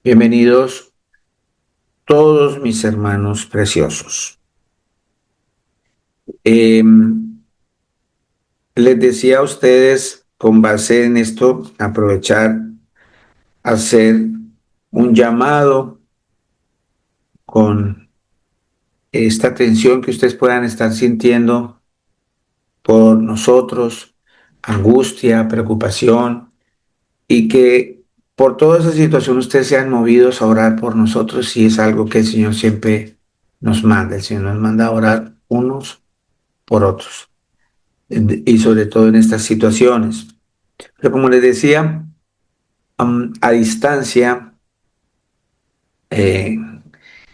Bienvenidos todos mis hermanos preciosos. Eh, Les decía a ustedes, con base en esto, aprovechar, hacer un llamado con esta tensión que ustedes puedan estar sintiendo por nosotros, angustia, preocupación, y que por toda esa situación ustedes sean movidos a orar por nosotros, y es algo que el Señor siempre nos manda. El Señor nos manda a orar unos por otros, y sobre todo en estas situaciones. Pero como les decía, a distancia eh,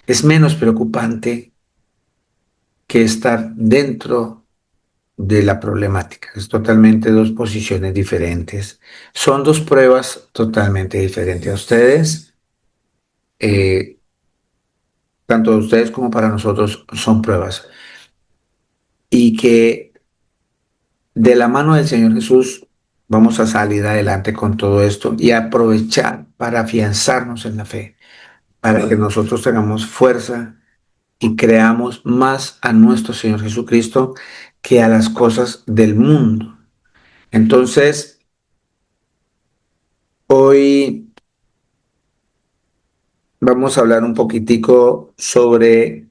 es menos preocupante que estar dentro de la problemática. Es totalmente dos posiciones diferentes. Son dos pruebas totalmente diferentes. A ustedes, eh, tanto a ustedes como para nosotros, son pruebas. Y que de la mano del Señor Jesús vamos a salir adelante con todo esto y aprovechar para afianzarnos en la fe, para que nosotros tengamos fuerza y creamos más a nuestro Señor Jesucristo que a las cosas del mundo. Entonces, hoy vamos a hablar un poquitico sobre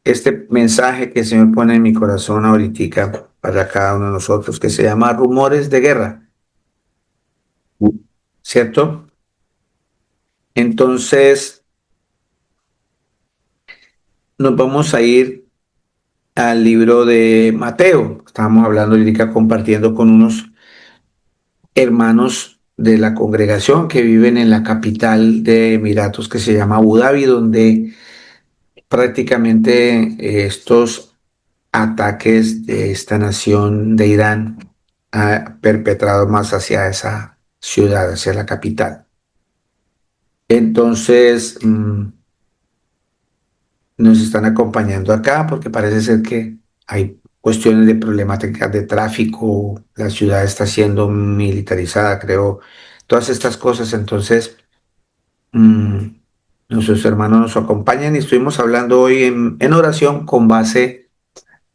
este mensaje que el Señor pone en mi corazón ahorita para cada uno de nosotros, que se llama Rumores de Guerra, ¿cierto? Entonces, nos vamos a ir al libro de Mateo. Estábamos hablando ahorita, compartiendo con unos hermanos de la congregación que viven en la capital de Emiratos, que se llama Abu Dhabi, donde prácticamente estos ataques de esta nación de Irán ha perpetrado más hacia esa ciudad, hacia la capital. Entonces, nos están acompañando acá porque parece ser que hay cuestiones de problemáticas de tráfico, la ciudad está siendo militarizada, creo, todas estas cosas. Entonces, mm, nuestros hermanos nos acompañan y estuvimos hablando hoy en oración con base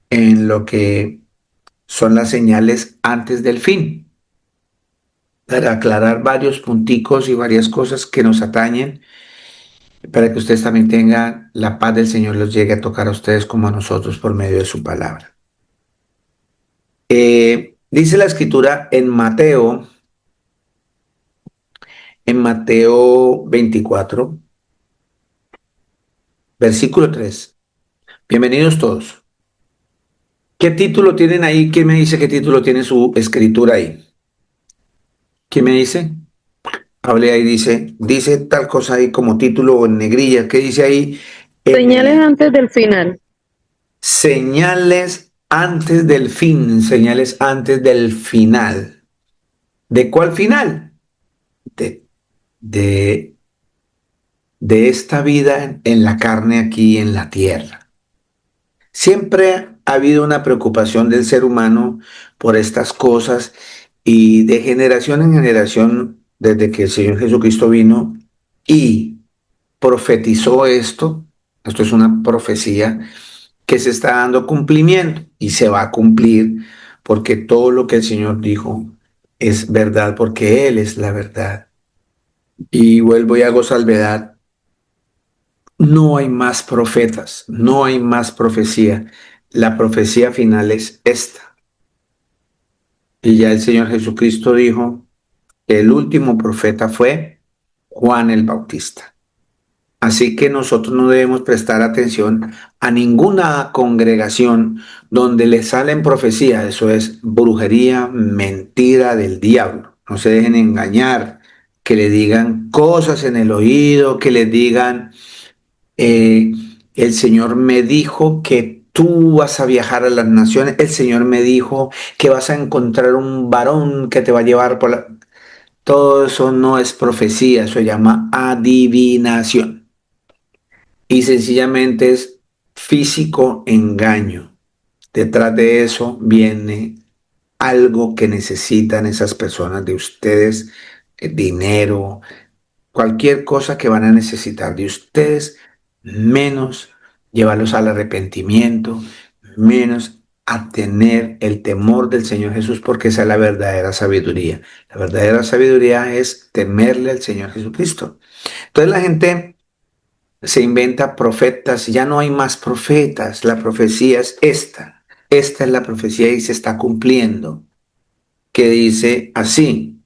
en lo que son las señales antes del fin, para aclarar varios punticos y varias cosas que nos atañen, para que ustedes también tengan la paz del Señor, los llegue a tocar a ustedes como a nosotros por medio de su palabra. Dice la escritura en Mateo 24, versículo 3. Bienvenidos todos. ¿Qué título tienen ahí? ¿Quién me dice qué título tiene su escritura ahí? ¿Quién me dice? Hable ahí, dice tal cosa ahí como título o en negrilla. ¿Qué dice ahí? Señales antes del final. Señales antes del fin, señales antes del final. ¿De cuál final? De, de, de esta vida en la carne aquí en la tierra. Siempre ha habido una preocupación del ser humano por estas cosas, y de generación en generación, desde que el Señor Jesucristo vino y profetizó esto. Esto es una profecía que se está dando cumplimiento y se va a cumplir, porque todo lo que el Señor dijo es verdad, porque Él es la verdad. Y vuelvo y hago salvedad: no hay más profetas, no hay más profecía. La profecía final es esta. Y ya el Señor Jesucristo dijo que el último profeta fue Juan el Bautista. Así que nosotros no debemos prestar atención a ninguna congregación donde le salen profecías. Eso es brujería, mentira del diablo. No se dejen engañar, que le digan cosas en el oído, que les digan, eh, el Señor me dijo que tú vas a viajar a las naciones, el Señor me dijo que vas a encontrar un varón que te va a llevar por la... Todo eso no es profecía, eso se llama adivinación. Y sencillamente es físico engaño. Detrás de eso viene algo que necesitan esas personas de ustedes: dinero, cualquier cosa que van a necesitar de ustedes, menos llevarlos al arrepentimiento, menos a tener el temor del Señor Jesús, porque esa es la verdadera sabiduría. La verdadera sabiduría es temerle al Señor Jesucristo. Entonces la gente se inventa profetas, ya no hay más profetas, la profecía es esta. Esta es la profecía y se está cumpliendo, que dice así.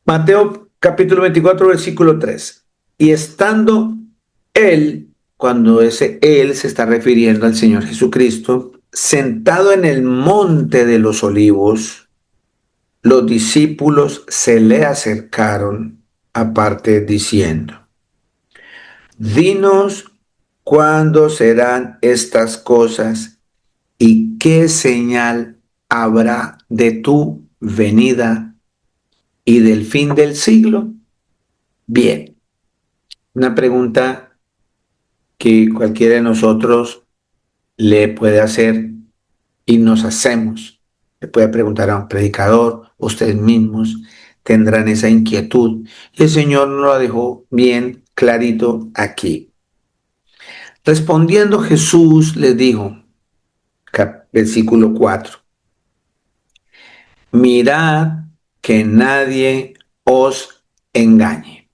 Mateo capítulo 24, versículo 3. Y estando él, cuando ese él se está refiriendo al Señor Jesucristo, sentado en el monte de los olivos, los discípulos se le acercaron aparte diciendo, dinos cuándo serán estas cosas y qué señal habrá de tu venida y del fin del siglo. Bien, una pregunta que cualquiera de nosotros le puede hacer y nos hacemos. Le puede preguntar a un predicador, ustedes mismos tendrán esa inquietud. Y el Señor nos lo dejó bien clarito aquí. Respondiendo Jesús les dijo, versículo 4, mirad que nadie os engañe.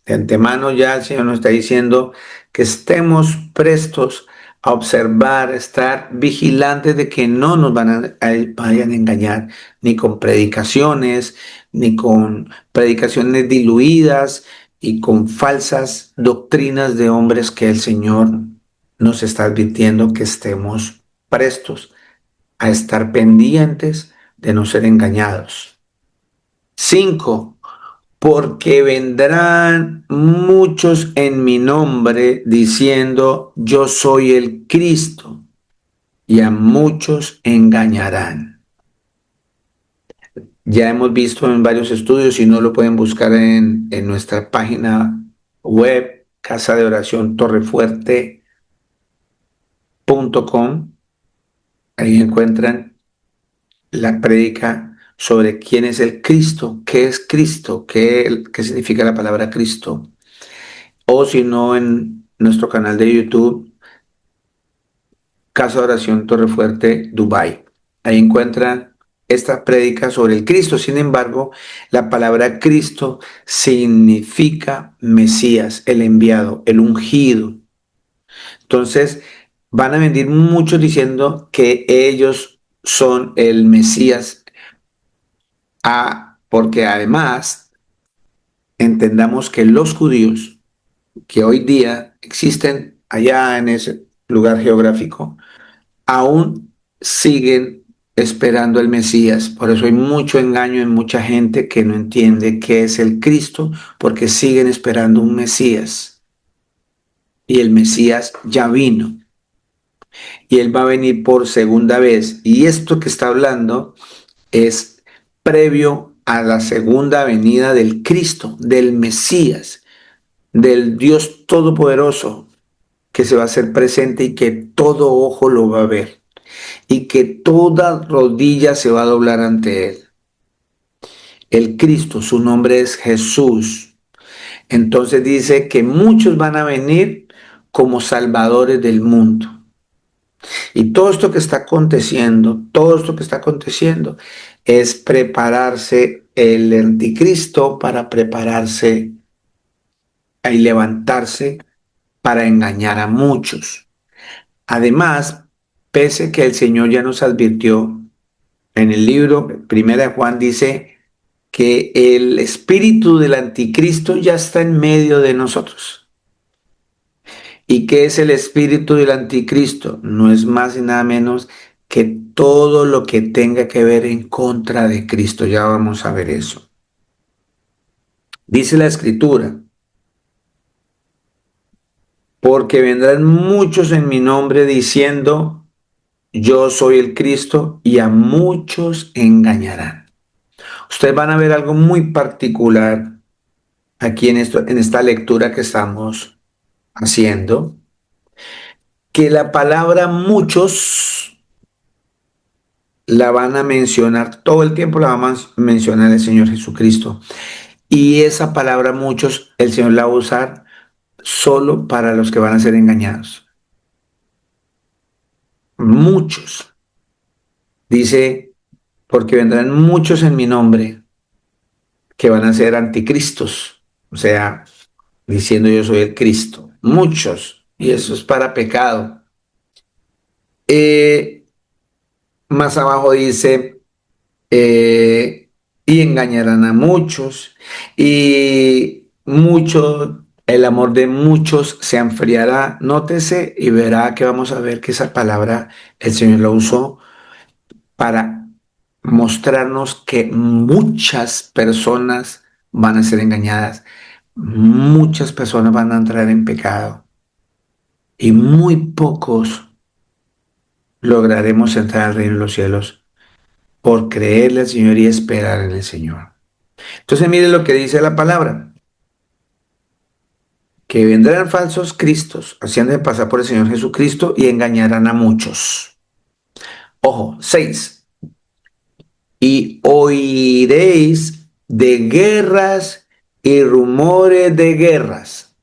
De antemano ya el Señor nos está diciendo que estemos prestos a observar, estar vigilantes de que no nos vayan a engañar ni con predicaciones, ni con predicaciones diluidas y con falsas doctrinas de hombres que el Señor nos está advirtiendo que estemos prestos a estar pendientes de no ser engañados. 5. Porque vendrán muchos en mi nombre diciendo, yo soy el Cristo, y a muchos engañarán. Ya hemos visto en varios estudios, si no lo pueden buscar en nuestra página web, Casa de Oración Torrefuerte.com. Ahí encuentran la prédica sobre quién es el Cristo, qué es Cristo, qué significa la palabra Cristo. O si no, en nuestro canal de YouTube, Casa de Oración Torrefuerte, Dubai. Ahí encuentran esta prédica sobre el Cristo. Sin embargo, la palabra Cristo significa Mesías, el enviado, el ungido. Entonces, van a venir muchos diciendo que ellos son el Mesías, porque además entendamos que los judíos que hoy día existen allá en ese lugar geográfico, aún siguen esperando el Mesías. Por eso hay mucho engaño en mucha gente que no entiende qué es el Cristo, porque siguen esperando un Mesías. Y el Mesías ya vino. Y él va a venir por segunda vez. Y esto que está hablando es previo a la segunda venida del Cristo, del Mesías, del Dios Todopoderoso, que se va a hacer presente y que todo ojo lo va a ver y que toda rodilla se va a doblar ante él. El Cristo, su nombre es Jesús. Entonces dice que muchos van a venir como salvadores del mundo. Y todo esto que está aconteciendo, es prepararse el anticristo para prepararse y levantarse para engañar a muchos. Además, pese que el Señor ya nos advirtió en el libro, Primera de Juan dice que el espíritu del anticristo ya está en medio de nosotros. ¿Y qué es el espíritu del anticristo? No es más y nada menos que todo lo que tenga que ver en contra de Cristo. Ya vamos a ver eso. Dice la Escritura, porque vendrán muchos en mi nombre diciendo, yo soy el Cristo, y a muchos engañarán. Ustedes van a ver algo muy particular aquí en esta lectura que estamos haciendo, que la palabra muchos la van a mencionar, todo el tiempo la va a mencionar el Señor Jesucristo. Y esa palabra muchos, el Señor la va a usar solo para los que van a ser engañados. Muchos. Dice, porque vendrán muchos en mi nombre que van a ser anticristos. O sea, diciendo yo soy el Cristo. Muchos. Y eso es para pecado. Eh, Más abajo dice, y engañarán a muchos, y mucho, el amor de muchos se enfriará. Nótese y verá que vamos a ver que esa palabra el Señor la usó para mostrarnos que muchas personas van a ser engañadas, muchas personas van a entrar en pecado y muy pocos lograremos entrar al reino de los cielos por creerle al Señor y esperar en el Señor. Entonces mire lo que dice la palabra, que vendrán falsos cristos, haciendo pasar por el Señor Jesucristo y engañarán a muchos. Ojo, 6. Y oiréis de guerras y rumores de guerras.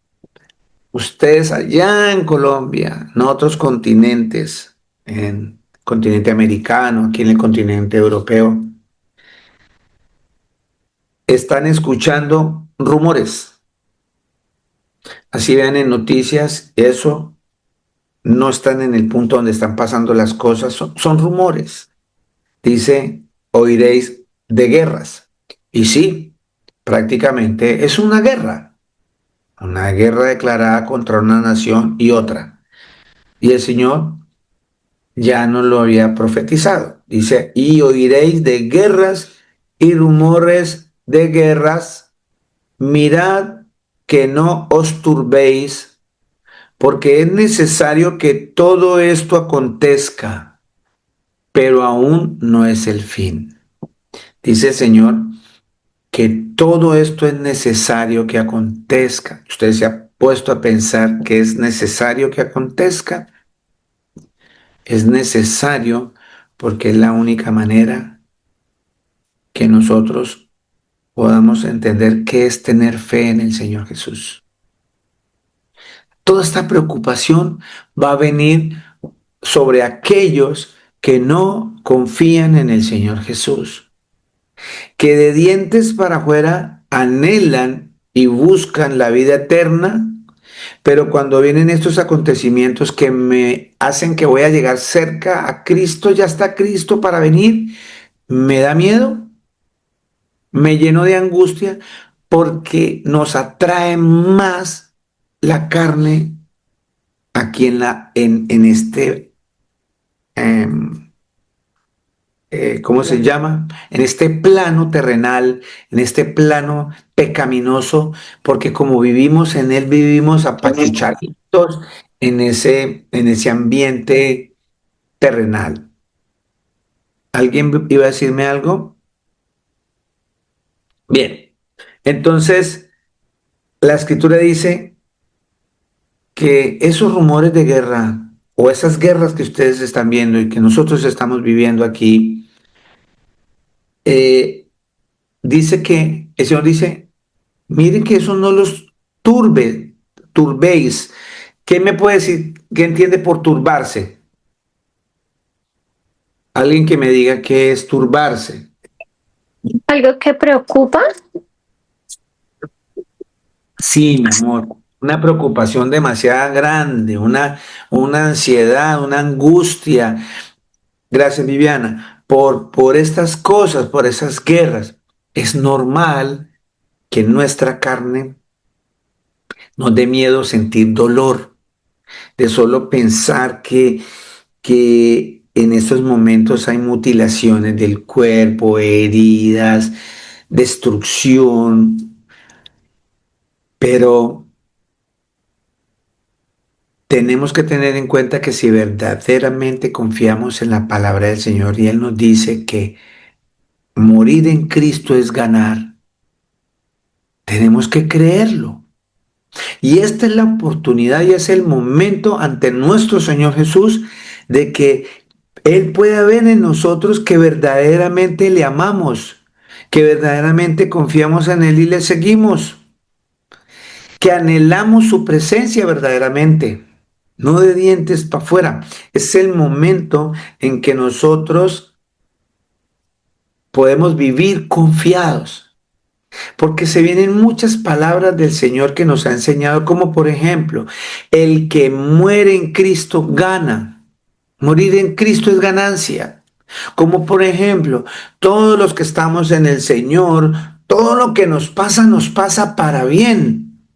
Ustedes allá en Colombia, en otros continentes, en el continente americano, aquí en el continente europeo, están escuchando rumores. Así vean en noticias, eso no están en el punto donde están pasando las cosas, son rumores. Dice, oiréis de guerras. Y sí, prácticamente es una guerra declarada contra una nación y otra. Y el Señor ya no lo había profetizado. Dice, y oiréis de guerras y rumores de guerras. Mirad que no os turbéis, porque es necesario que todo esto acontezca, pero aún no es el fin. Dice el Señor que todo esto es necesario que acontezca. Usted se ha puesto a pensar que es necesario que acontezca. Es necesario porque es la única manera que nosotros podamos entender qué es tener fe en el Señor Jesús. Toda esta preocupación va a venir sobre aquellos que no confían en el Señor Jesús, que de dientes para afuera anhelan y buscan la vida eterna, pero cuando vienen estos acontecimientos que me hacen que voy a llegar cerca a Cristo, ya está Cristo para venir, me da miedo, me lleno de angustia, porque nos atrae más la carne aquí en este, eh, ¿cómo se llama? En este plano terrenal, en este plano pecaminoso, porque como vivimos en él, vivimos apachuchaditos en ese ambiente terrenal. ¿Alguien iba a decirme algo? Bien, entonces la escritura dice que esos rumores de guerra o esas guerras que ustedes están viendo y que nosotros estamos viviendo aquí, eh, dice que, el Señor dice, miren que eso no los turbéis. ¿Qué me puede decir? ¿Qué entiende por turbarse? Alguien que me diga qué es turbarse. ¿Algo que preocupa? Sí, mi amor, una preocupación demasiado grande, una ansiedad, una angustia. Gracias, Viviana, por estas cosas, por esas guerras. Es normal que nuestra carne nos dé miedo sentir dolor, de solo pensar que en estos momentos hay mutilaciones del cuerpo, heridas, destrucción, pero tenemos que tener en cuenta que si verdaderamente confiamos en la palabra del Señor y Él nos dice que morir en Cristo es ganar, tenemos que creerlo. Y esta es la oportunidad y es el momento ante nuestro Señor Jesús de que Él pueda ver en nosotros que verdaderamente le amamos, que verdaderamente confiamos en Él y le seguimos, que anhelamos su presencia verdaderamente, no de dientes para afuera. Es el momento en que nosotros podemos vivir confiados, porque se vienen muchas palabras del Señor que nos ha enseñado, como por ejemplo, el que muere en Cristo gana. Morir en Cristo es ganancia. Como por ejemplo, todos los que estamos en el Señor, todo lo que nos pasa para bien.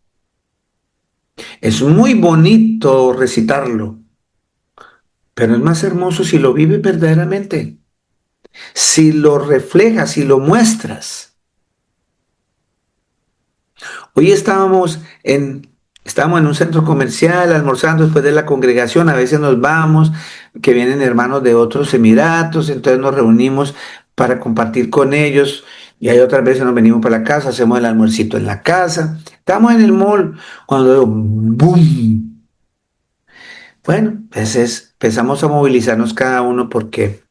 Es muy bonito recitarlo, pero es más hermoso si lo vives verdaderamente, si lo reflejas, si lo muestras. Hoy estábamos en un centro comercial almorzando después de la congregación, a veces nos vamos, que vienen hermanos de otros emiratos, entonces nos reunimos para compartir con ellos y hay otras veces nos venimos para la casa, hacemos el almuercito en la casa. Estamos en el mall cuando veo ¡boom! Bueno, entonces empezamos a movilizarnos cada uno porque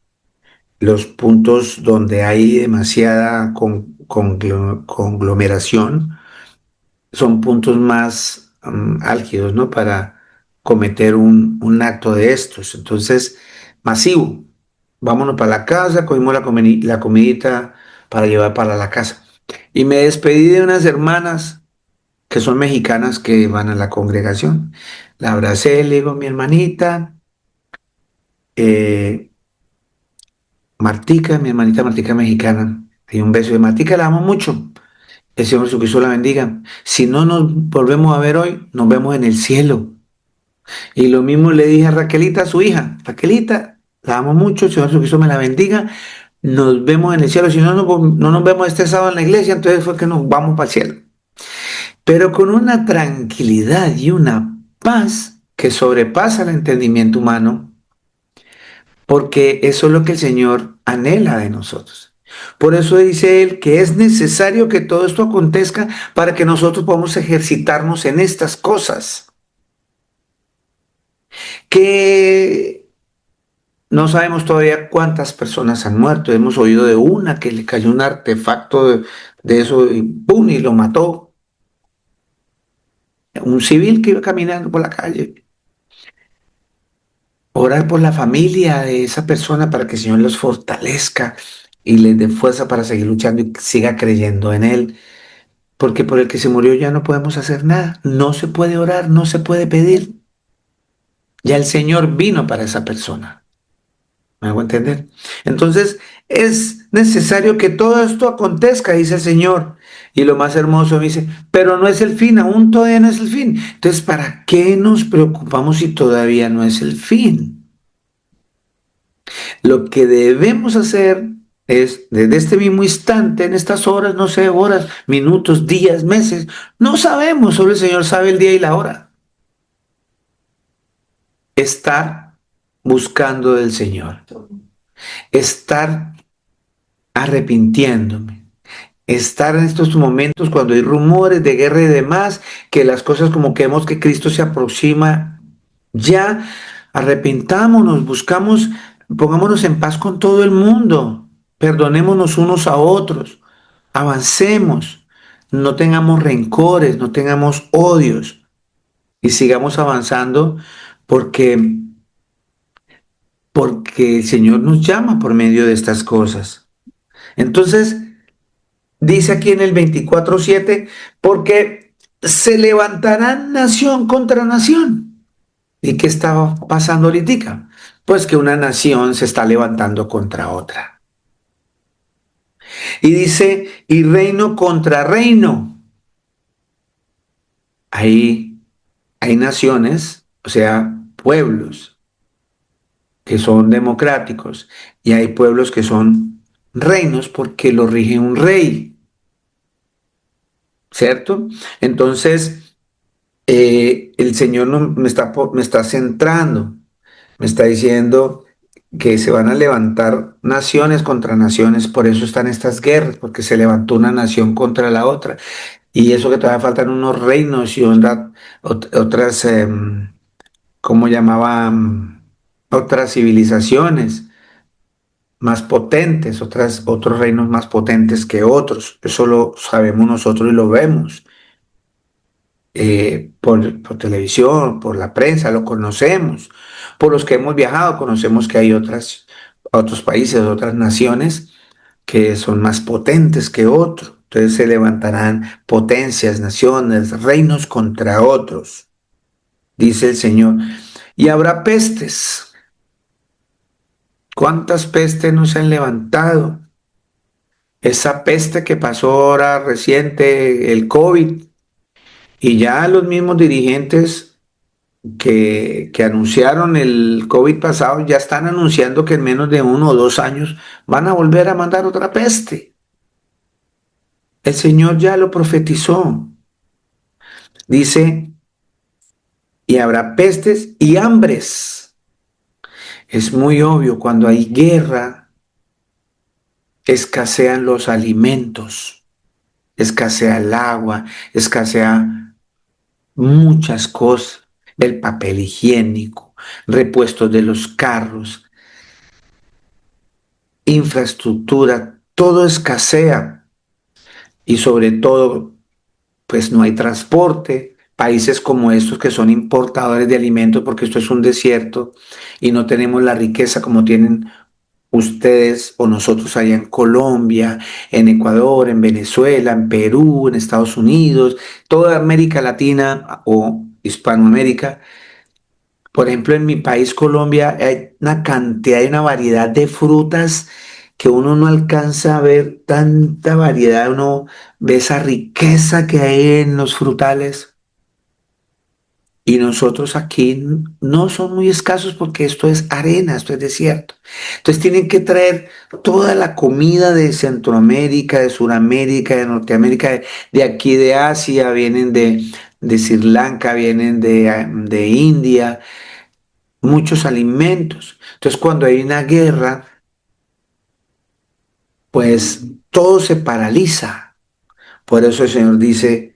los puntos donde hay demasiada conglomeración son puntos más álgidos, ¿no? Para cometer un acto de estos. Entonces, masivo. Vámonos para la casa, cogimos la comidita para llevar para la casa. Y me despedí de unas hermanas que son mexicanas que van a la congregación. La abracé, le digo, mi hermanita, eh, Martica, mi hermanita Martica mexicana. Y un beso de Martica, la amo mucho. El Señor Jesucristo la bendiga. Si no nos volvemos a ver hoy, nos vemos en el cielo. Y lo mismo le dije a Raquelita, a su hija. Raquelita, la amo mucho, el Señor Jesucristo me la bendiga. Nos vemos en el cielo. Si no, no nos vemos este sábado en la iglesia, entonces fue que nos vamos para el cielo. Pero con una tranquilidad y una paz que sobrepasa el entendimiento humano, porque eso es lo que el Señor anhela de nosotros. Por eso dice Él que es necesario que todo esto acontezca para que nosotros podamos ejercitarnos en estas cosas. Que no sabemos todavía cuántas personas han muerto. Hemos oído de una que le cayó un artefacto de eso y ¡pum! Y lo mató. Un civil que iba caminando por la calle. Orar por la familia de esa persona para que el Señor los fortalezca y les dé fuerza para seguir luchando y siga creyendo en Él. Porque por el que se murió ya no podemos hacer nada. No se puede orar, no se puede pedir. Ya el Señor vino para esa persona. ¿Me hago entender? Entonces, es necesario que todo esto acontezca, dice el Señor. Y lo más hermoso dice, pero no es el fin, aún todavía no es el fin. Entonces, ¿para qué nos preocupamos si todavía no es el fin? Lo que debemos hacer es, desde este mismo instante, en estas horas, no sé, horas, minutos, días, meses, no sabemos, solo el Señor sabe el día y la hora. Estar buscando del Señor, estar arrepintiéndome, estar en estos momentos cuando hay rumores de guerra y demás, que las cosas como que vemos que Cristo se aproxima ya, arrepintámonos, buscamos, pongámonos en paz con todo el mundo, perdonémonos unos a otros, avancemos, no tengamos rencores, no tengamos odios y sigamos avanzando porque, porque el Señor nos llama por medio de estas cosas. Entonces, dice aquí en el 24:7, porque se levantarán nación contra nación. ¿Y qué está pasando ahorita? Pues que una nación se está levantando contra otra. Y dice, y reino contra reino. Ahí hay naciones, o sea, pueblos que son democráticos y hay pueblos que son reinos porque lo rige un rey, ¿cierto? Entonces, el Señor me está centrando, me está diciendo que se van a levantar naciones contra naciones, por eso están estas guerras, porque se levantó una nación contra la otra. Y eso que todavía faltan unos reinos y otras, ¿cómo llamaban? Otras civilizaciones. más potentes, otros reinos más potentes que otros. Eso lo sabemos nosotros y lo vemos por televisión, por la prensa, lo conocemos. Por los que hemos viajado, conocemos que hay otros países, otras naciones que son más potentes que otros. Entonces se levantarán potencias, naciones, reinos contra otros, dice el Señor. Y habrá pestes. ¿Cuántas pestes no se han levantado? Esa peste que pasó ahora reciente, el COVID, y ya los mismos dirigentes que anunciaron el COVID pasado ya están anunciando que en menos de 1 o 2 años van a volver a mandar otra peste. El Señor ya lo profetizó. Dice, y habrá pestes y hambres. Es muy obvio, cuando hay guerra, escasean los alimentos, escasea el agua, escasea muchas cosas, el papel higiénico, repuestos de los carros, infraestructura, todo escasea y sobre todo, pues no hay transporte. Países como estos que son importadores de alimentos, porque esto es un desierto y no tenemos la riqueza como tienen ustedes o nosotros allá en Colombia, en Ecuador, en Venezuela, en Perú, en Estados Unidos, toda América Latina o Hispanoamérica. Por ejemplo, en mi país, Colombia, hay una cantidad y una variedad de frutas que uno no alcanza a ver tanta variedad, uno ve esa riqueza que hay en los frutales. Y nosotros aquí no son muy escasos porque esto es arena, esto es desierto. Entonces tienen que traer toda la comida de Centroamérica, de Suramérica, de Norteamérica, de aquí de Asia, vienen de Sri Lanka, vienen de India, muchos alimentos. Entonces cuando hay una guerra, pues todo se paraliza. Por eso el Señor dice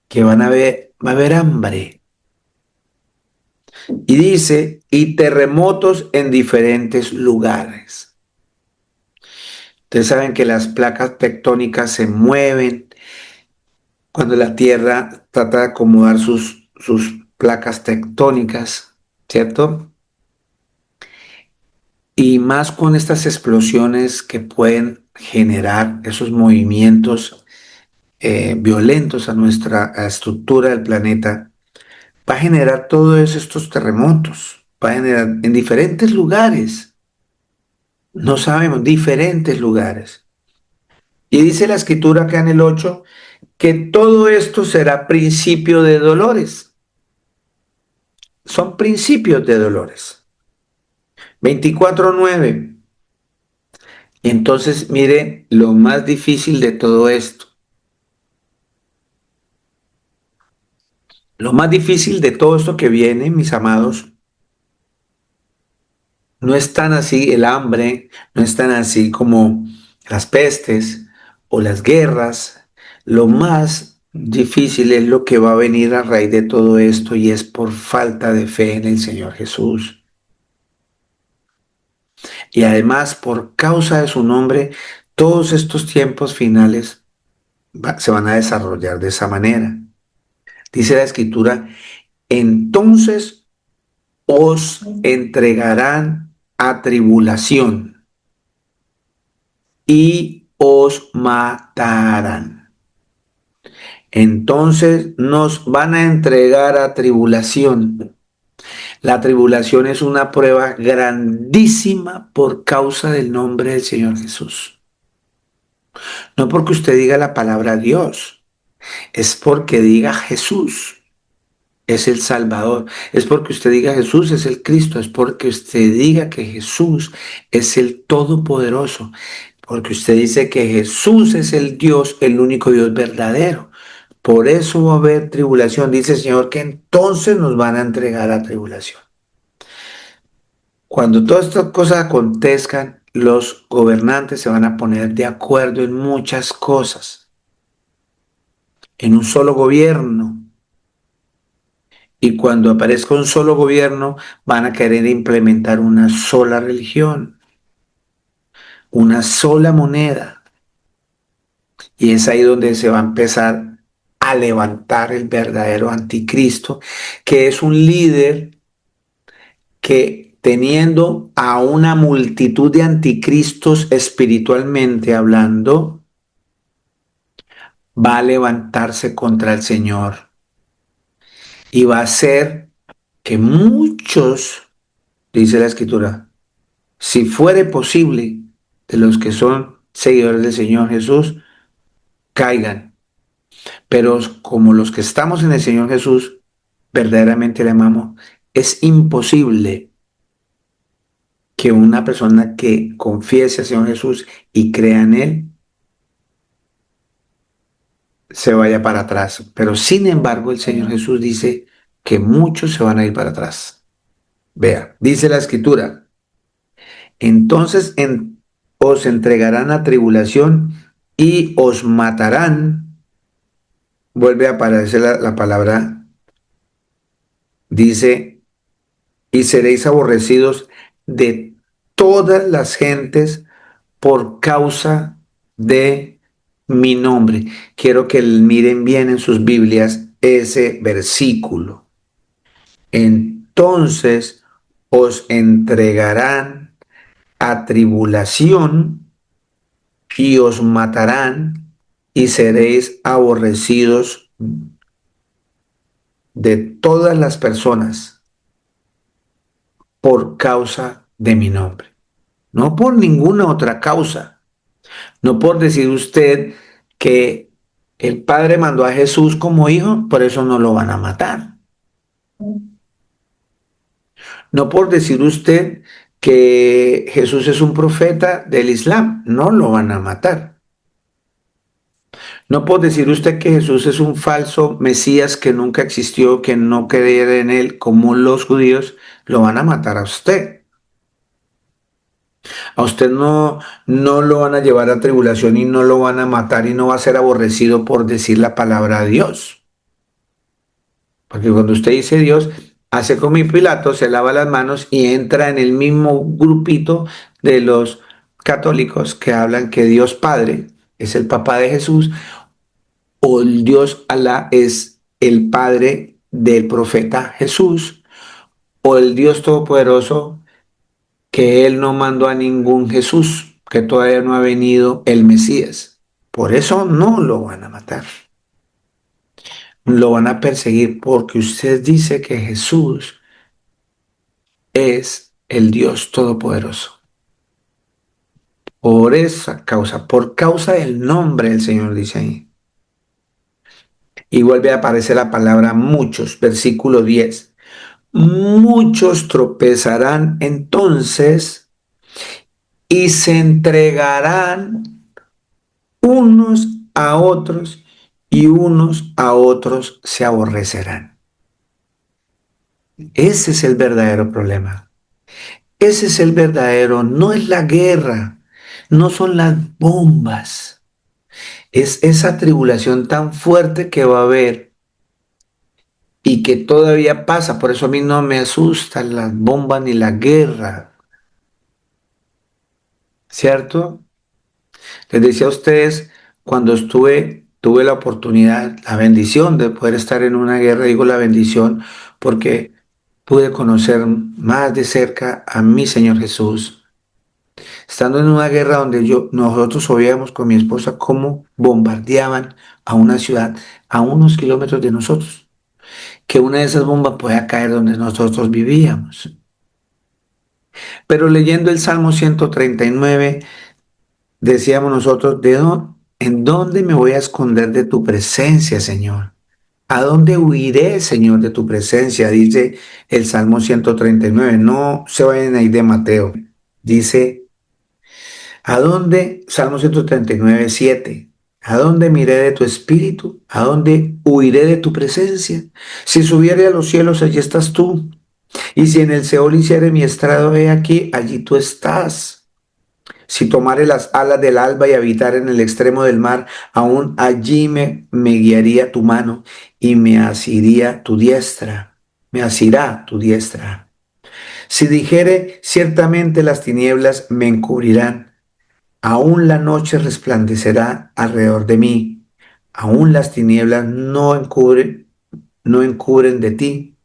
que va a haber hambre. Y dice, y terremotos en diferentes lugares. Ustedes saben que las placas tectónicas se mueven cuando la Tierra trata de acomodar sus placas tectónicas, ¿cierto? Y más con estas explosiones que pueden generar esos movimientos violentos a nuestra estructura del planeta, va a generar todos estos terremotos, va a generar en diferentes lugares. No sabemos, diferentes lugares. Y dice la escritura acá en el 8 que todo esto será principio de dolores. Son principios de dolores. 24:9. Entonces, mire lo más difícil de todo esto. Lo más difícil de todo esto que viene, mis amados, no es tan así el hambre, no es tan así como las pestes o las guerras. Lo más difícil es lo que va a venir a raíz de todo esto y es por falta de fe en el Señor Jesús. Y además, por causa de su nombre, todos estos tiempos finales se van a desarrollar de esa manera. Dice la Escritura, entonces os entregarán a tribulación y os matarán. Entonces nos van a entregar a tribulación. La tribulación es una prueba grandísima por causa del nombre del Señor Jesús. No porque usted diga la palabra Dios, es porque diga Jesús es el Salvador, es porque usted diga Jesús es el Cristo, es porque usted diga que Jesús es el Todopoderoso, porque usted dice que Jesús es el Dios, el único Dios verdadero. Por eso va a haber tribulación, dice el Señor, que entonces nos van a entregar a tribulación. Cuando todas estas cosas acontezcan, los gobernantes se van a poner de acuerdo en muchas cosas, en un solo gobierno. Y cuando aparezca un solo gobierno, van a querer implementar una sola religión. una sola moneda. Y es ahí donde se va a empezar a levantar el verdadero anticristo, que es un líder que teniendo a una multitud de anticristos espiritualmente hablando, va a levantarse contra el Señor y va a hacer que muchos, dice la Escritura, si fuere posible, de los que son seguidores del Señor Jesús, caigan. Pero como los que estamos en el Señor Jesús, verdaderamente le amamos, es imposible que una persona que confiese al Señor Jesús y crea en Él se vaya para atrás. Pero sin embargo, el Señor Jesús dice que muchos se van a ir para atrás. Vea, dice la Escritura, entonces os entregarán a tribulación y os matarán. Vuelve a aparecer la palabra, dice, y seréis aborrecidos de todas las gentes por causa de mi nombre. Quiero que miren bien en sus Biblias ese versículo. Entonces os entregarán a tribulación y os matarán y seréis aborrecidos de todas las personas por causa de mi nombre. No por ninguna otra causa. No por decir usted que el Padre mandó a Jesús como hijo, por eso no lo van a matar. No por decir usted que Jesús es un profeta del Islam, no lo van a matar. No por decir usted que Jesús es un falso Mesías que nunca existió, que no creyera en él como los judíos, lo van a matar a usted. A usted no lo van a llevar a tribulación y no lo van a matar y no va a ser aborrecido por decir la palabra de Dios. Porque cuando usted dice Dios, hace como Pilato, se lava las manos y entra en el mismo grupito de los católicos que hablan que Dios Padre es el papá de Jesús o el Dios Alá es el padre del profeta Jesús o el Dios Todopoderoso que él no mandó a ningún Jesús, que todavía no ha venido el Mesías. Por eso no lo van a matar. Lo van a perseguir porque usted dice que Jesús es el Dios Todopoderoso. Por esa causa, por causa del nombre del Señor, dice ahí. Y vuelve a aparecer la palabra muchos, versículo 10. Muchos tropezarán entonces y se entregarán unos a otros y unos a otros se aborrecerán. Ese es el verdadero problema. Ese es el verdadero, no es la guerra, no son las bombas, es esa tribulación tan fuerte que va a haber y que todavía pasa. Por eso a mí no me asustan las bombas ni la guerra, ¿cierto? Les decía a ustedes, cuando tuve la oportunidad, la bendición de poder estar en una guerra, digo la bendición porque pude conocer más de cerca a mi Señor Jesús. Estando en una guerra donde nosotros oíamos con mi esposa cómo bombardeaban a una ciudad a unos kilómetros de nosotros, que una de esas bombas podía caer donde nosotros vivíamos. Pero leyendo el Salmo 139, decíamos nosotros, ¿en dónde me voy a esconder de tu presencia, Señor? ¿A dónde huiré, Señor, de tu presencia? Dice el Salmo 139. No se vayan a ir de Mateo. Dice, ¿a dónde? Salmo 139, 7. ¿A dónde miré de tu espíritu? ¿A dónde huiré de tu presencia? Si subiere a los cielos, allí estás tú. Y si en el Seol hiciere mi estrado, he aquí, allí tú estás. Si tomare las alas del alba y habitar en el extremo del mar, aún allí me guiaría tu mano y me asiría tu diestra. Me asirá tu diestra. Si dijere, ciertamente las tinieblas me encubrirán, Aún la noche resplandecerá alrededor de mí, aún las tinieblas no encubren de ti,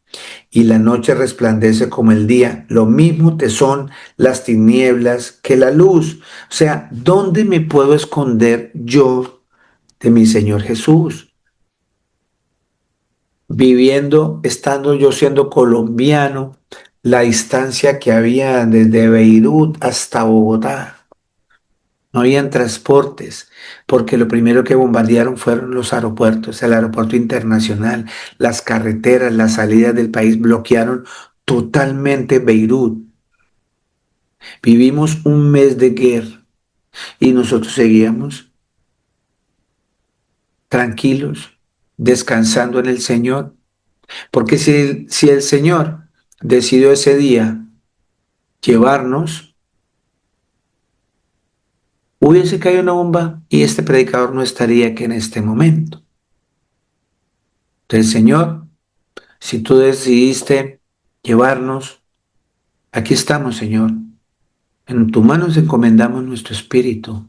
y la noche resplandece como el día. Lo mismo te son las tinieblas que la luz. O sea, ¿dónde me puedo esconder yo de mi Señor Jesús? Viviendo, estando yo siendo colombiano, la distancia que había desde Beirut hasta Bogotá. No habían transportes, porque lo primero que bombardearon fueron los aeropuertos, el aeropuerto internacional, las carreteras, las salidas del país bloquearon totalmente Beirut. Vivimos un mes de guerra y nosotros seguíamos tranquilos, descansando en el Señor, porque si el Señor decidió ese día llevarnos, hubiese caído una bomba y este predicador no estaría aquí en este momento. Entonces, Señor, si tú decidiste llevarnos, aquí estamos, Señor. En tus manos encomendamos nuestro espíritu.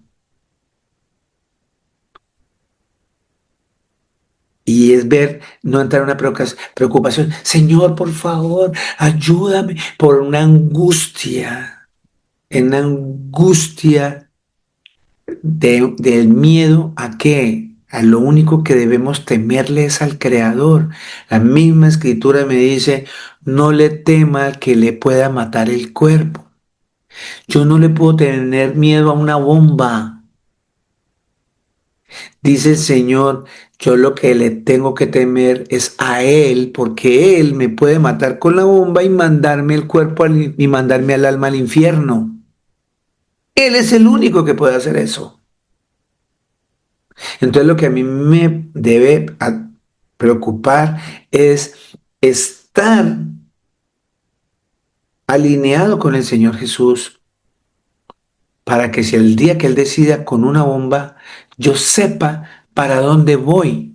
Y es ver, no entrar en una preocupación. Señor, por favor, ayúdame por una angustia, en una angustia del miedo a qué. A lo único que debemos temerle es al Creador. La misma escritura me dice, no le tema al que le pueda matar el cuerpo. Yo no le puedo tener miedo a una bomba. Dice el Señor, yo lo que le tengo que temer es a Él, porque Él me puede matar con la bomba y mandarme el cuerpo y mandarme al alma al infierno. Él es el único que puede hacer eso. Entonces lo que a mí me debe preocupar es estar alineado con el Señor Jesús para que si el día que Él decida con una bomba, yo sepa para dónde voy.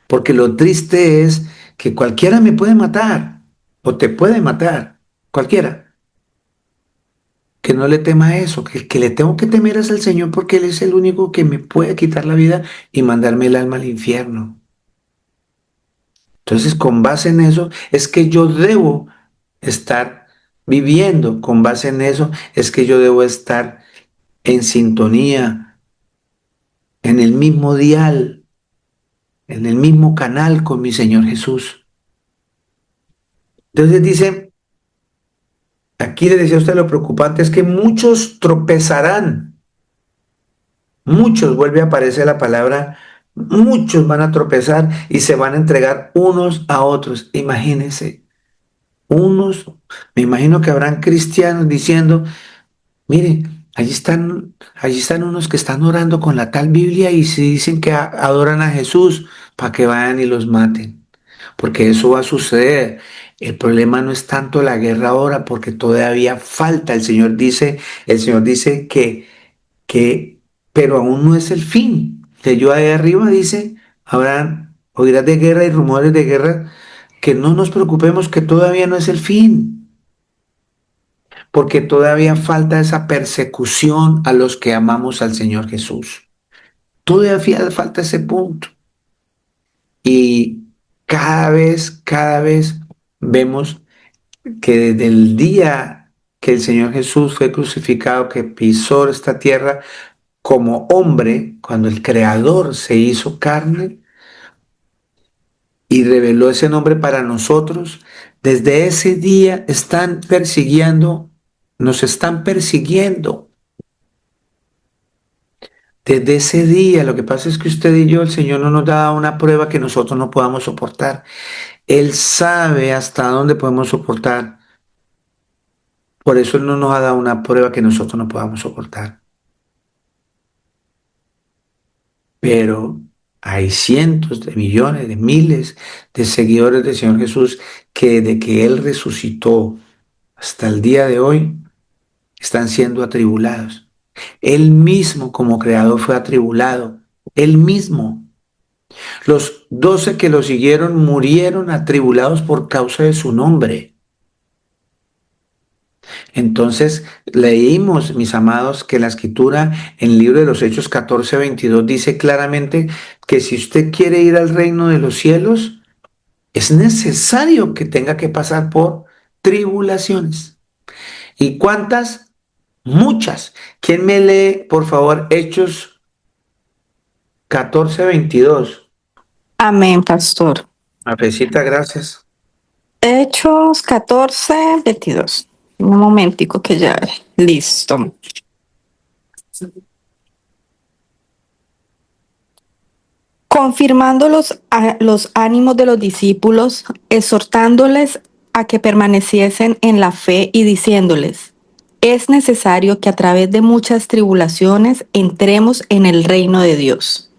Porque lo triste es que cualquiera me puede matar o te puede matar, cualquiera. Que no le tema a eso, que el que le tengo que temer es al Señor porque Él es el único que me puede quitar la vida y mandarme el alma al infierno. Entonces, con base en eso, es que yo debo estar viviendo, con base en eso, es que yo debo estar en sintonía, en el mismo dial, en el mismo canal con mi Señor Jesús. Entonces dice, aquí le decía a usted lo preocupante es que muchos tropezarán, muchos, vuelve a aparecer la palabra, muchos van a tropezar y se van a entregar unos a otros. Imagínense, unos, me imagino que habrán cristianos diciendo, mire, allí están unos que están orando con la tal Biblia y se dicen que adoran a Jesús para que vayan y los maten. Porque eso va a suceder. El problema no es tanto la guerra ahora, porque todavía falta. El Señor dice que, pero aún no es el fin. Leyó ahí arriba, dice, oirás de guerra y rumores de guerra, que no nos preocupemos, que todavía no es el fin, porque todavía falta esa persecución a los que amamos al Señor Jesús. Todavía falta ese punto. Y cada vez vemos que desde el día que el Señor Jesús fue crucificado, que pisó esta tierra como hombre, cuando el Creador se hizo carne y reveló ese nombre para nosotros, desde ese día están persiguiendo, nos están persiguiendo. Desde ese día, lo que pasa es que usted y yo, el Señor no nos da una prueba que nosotros no podamos soportar. Él sabe hasta dónde podemos soportar. Por eso Él no nos ha dado una prueba que nosotros no podamos soportar. Pero hay cientos de millones, de miles de seguidores del Señor Jesús que desde que Él resucitó hasta el día de hoy están siendo atribulados. Él mismo como creador fue atribulado. Él mismo. Los 12 que lo siguieron murieron atribulados por causa de su nombre. Entonces, leímos, mis amados, que la escritura en el libro de los Hechos 14:22 dice claramente que si usted quiere ir al reino de los cielos, es necesario que tenga que pasar por tribulaciones. ¿Y cuántas? Muchas. ¿Quién me lee, por favor, Hechos 14:22? Amén, pastor. Mafecita, gracias. Hechos 14:22. Un momentico que ya. Listo. Confirmando los ánimos de los discípulos, exhortándoles a que permaneciesen en la fe y diciéndoles, es necesario que a través de muchas tribulaciones entremos en el reino de Dios.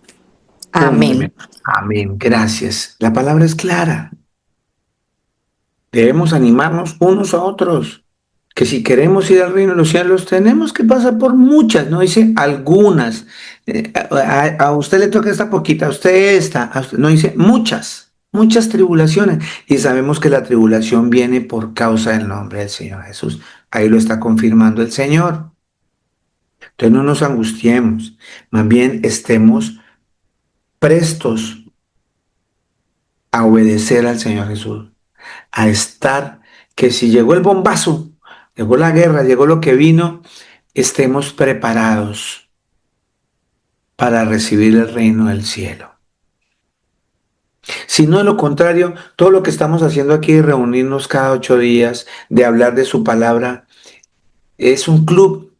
Amén. Amén, gracias. La palabra es clara. Debemos animarnos unos a otros, que si queremos ir al reino de los cielos tenemos que pasar por muchas, no dice algunas. A usted le toca esta poquita, a usted esta, no dice muchas, muchas tribulaciones. Y sabemos que la tribulación viene por causa del nombre del Señor Jesús. Ahí lo está confirmando el Señor. Entonces no nos angustiemos, más bien estemos prestos a obedecer al Señor Jesús, a estar, que si llegó el bombazo, llegó la guerra, llegó lo que vino, estemos preparados para recibir el reino del cielo. Si no, de lo contrario, todo lo que estamos haciendo aquí de reunirnos cada 8 días, de hablar de su palabra, es un club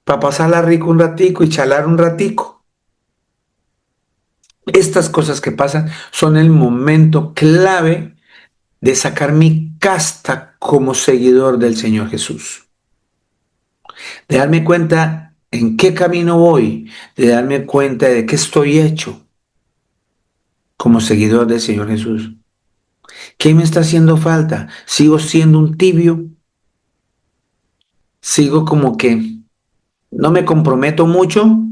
para pasarla rico un ratico y chalar un ratico. Estas cosas que pasan son el momento clave de sacar mi casta como seguidor del Señor Jesús. De darme cuenta en qué camino voy, de darme cuenta de qué estoy hecho como seguidor del Señor Jesús. ¿Qué me está haciendo falta? ¿Sigo siendo un tibio? ¿Sigo como que no me comprometo mucho?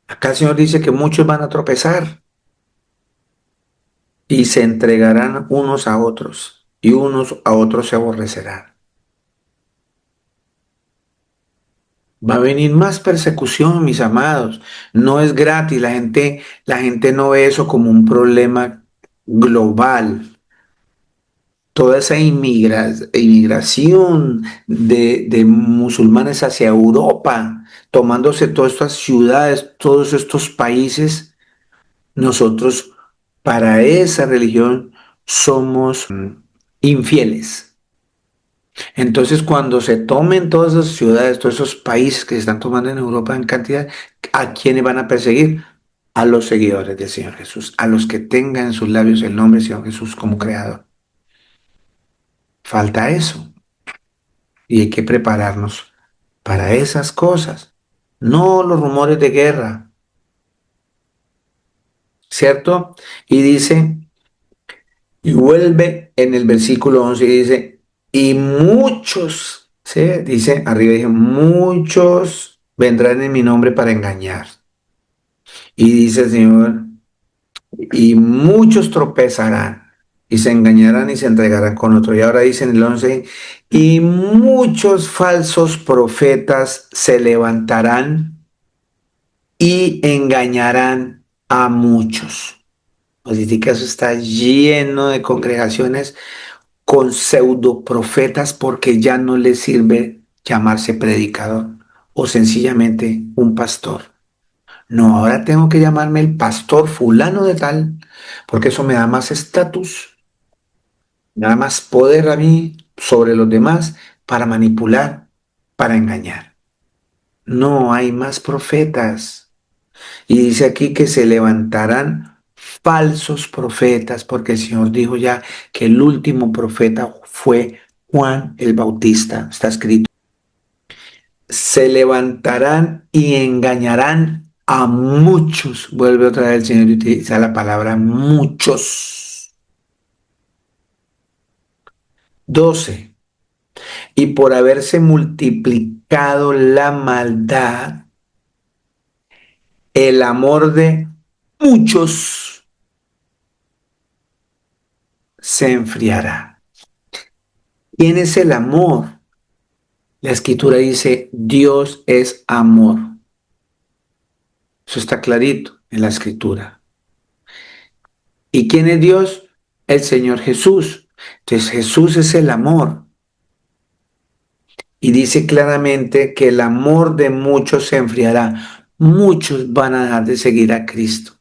Acá el Señor dice que muchos van a tropezar y se entregarán unos a otros y unos a otros se aborrecerán. Va a venir más persecución, mis amados. No es gratis. La gente no ve eso como un problema global. Toda esa inmigración de musulmanes hacia Europa, tomándose todas estas ciudades, todos estos países, nosotros para esa religión somos infieles. Entonces, cuando se tomen todas esas ciudades, todos esos países que se están tomando en Europa en cantidad, ¿a quiénes van a perseguir? A los seguidores del Señor Jesús, a los que tengan en sus labios el nombre del Señor Jesús como creador. Falta eso. Y hay que prepararnos para esas cosas. No los rumores de guerra, ¿cierto? Y dice, y vuelve en el versículo 11 y dice, y muchos, ¿sí? Dice, arriba dice, muchos vendrán en mi nombre para engañar. Y dice el Señor, y muchos tropezarán y se engañarán y se entregarán con otro. Y ahora dice en el 11, y muchos falsos profetas se levantarán y engañarán a muchos. Pues dice que eso está lleno de congregaciones con pseudo profetas porque ya no les sirve llamarse predicador o sencillamente un pastor. No, ahora tengo que llamarme el pastor fulano de tal, porque eso me da más estatus, me da más poder a mí sobre los demás para manipular, para engañar. No hay más profetas. Y dice aquí que se levantarán falsos profetas, porque el Señor dijo ya que el último profeta fue Juan el Bautista. Está escrito. Se levantarán y engañarán a muchos. Vuelve otra vez el Señor y utiliza la palabra muchos. 12. Y por haberse multiplicado la maldad, el amor de muchos se enfriará. ¿Quién es el amor? La escritura dice, Dios es amor. Eso está clarito en la escritura. ¿Y quién es Dios? El Señor Jesús. Entonces Jesús es el amor. Y dice claramente que el amor de muchos se enfriará. Muchos van a dejar de seguir a Cristo.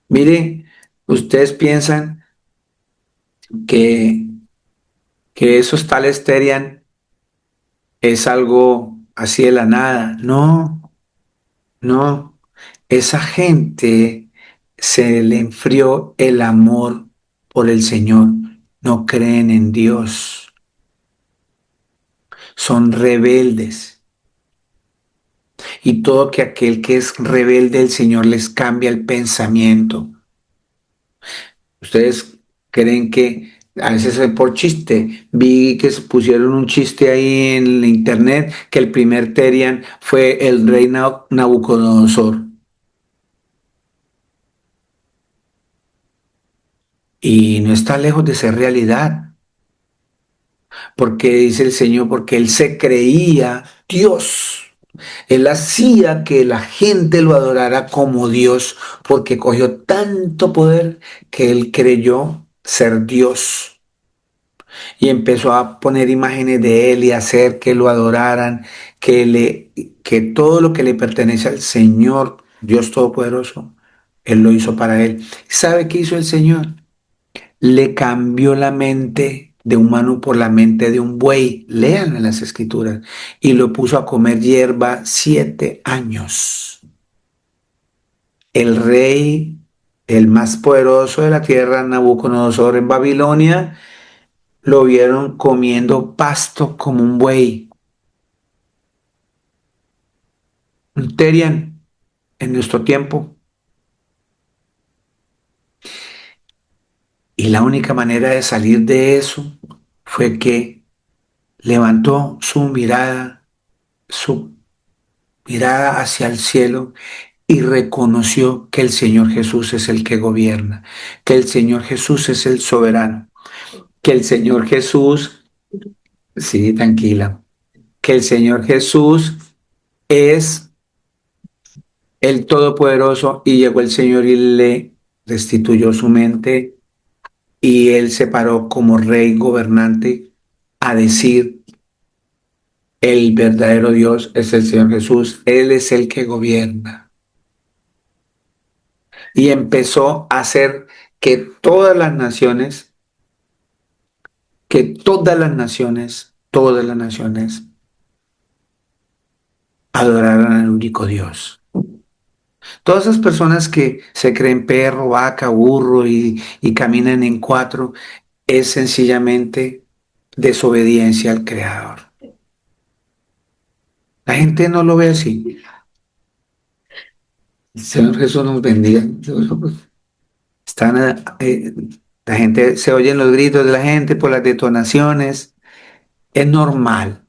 Mire, ustedes piensan que, que esos tales Terian es algo así de la nada. No, no. Esa gente se le enfrió el amor por el Señor. No creen en Dios. Son rebeldes. Y todo que aquel que es rebelde el Señor les cambia el pensamiento. Ustedes creen que a veces es por chiste. Vi que se pusieron un chiste ahí en la internet que el primer Terian fue el rey Nabucodonosor. Y no está lejos de ser realidad. Porque dice el Señor, porque él se creía Dios. Él hacía que la gente lo adorara como Dios, porque cogió tanto poder que él creyó ser Dios. Y empezó a poner imágenes de él y hacer que lo adoraran, que todo lo que le pertenece al Señor, Dios Todopoderoso, él lo hizo para él. ¿Sabe qué hizo el Señor? Le cambió la mente de humano por la mente de un buey, lean en las escrituras, y lo puso a comer hierba 7 años. El rey, el más poderoso de la tierra, Nabucodonosor en Babilonia, lo vieron comiendo pasto como un buey. Un Terian en nuestro tiempo. Y la única manera de salir de eso fue que levantó su mirada hacia el cielo y reconoció que el Señor Jesús es el que gobierna, que el Señor Jesús es el soberano, que el Señor Jesús, sí, tranquila, que el Señor Jesús es el Todopoderoso y llegó el Señor y le restituyó su mente y él se paró como rey gobernante a decir, el verdadero Dios es el Señor Jesús, Él es el que gobierna. Y empezó a hacer que todas las naciones adoraran al único Dios. Todas esas personas que se creen perro, vaca, burro y caminan en cuatro, es sencillamente desobediencia al Creador. La gente no lo ve así. El Señor Jesús nos bendiga. Están, la gente, se oyen los gritos de la gente por las detonaciones. Es normal